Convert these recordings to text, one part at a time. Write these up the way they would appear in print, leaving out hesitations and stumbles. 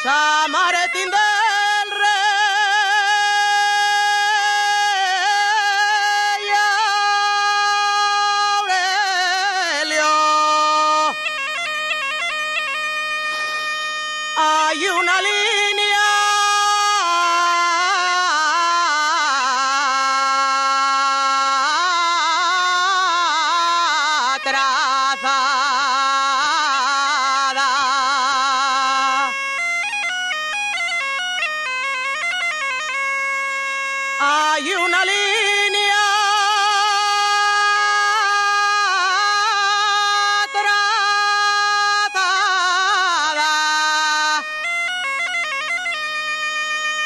San Martín del Rey Aurelio. Hay una línea trazada. Hay una línea trazada,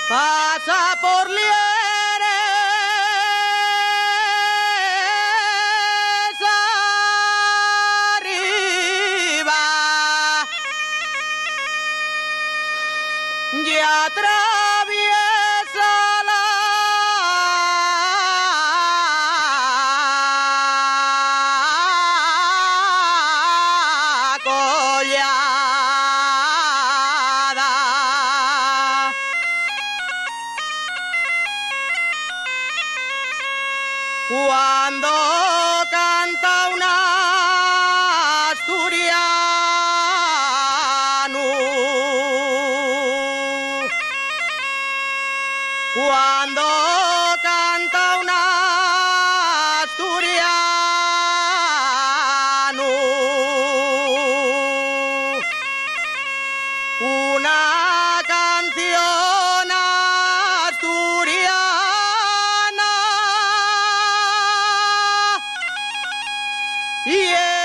pasa por Lieres arriba y atraviesa la collada. Cuando canta un asturiano, cuando canta un asturiano, una canción asturiana. Yeah.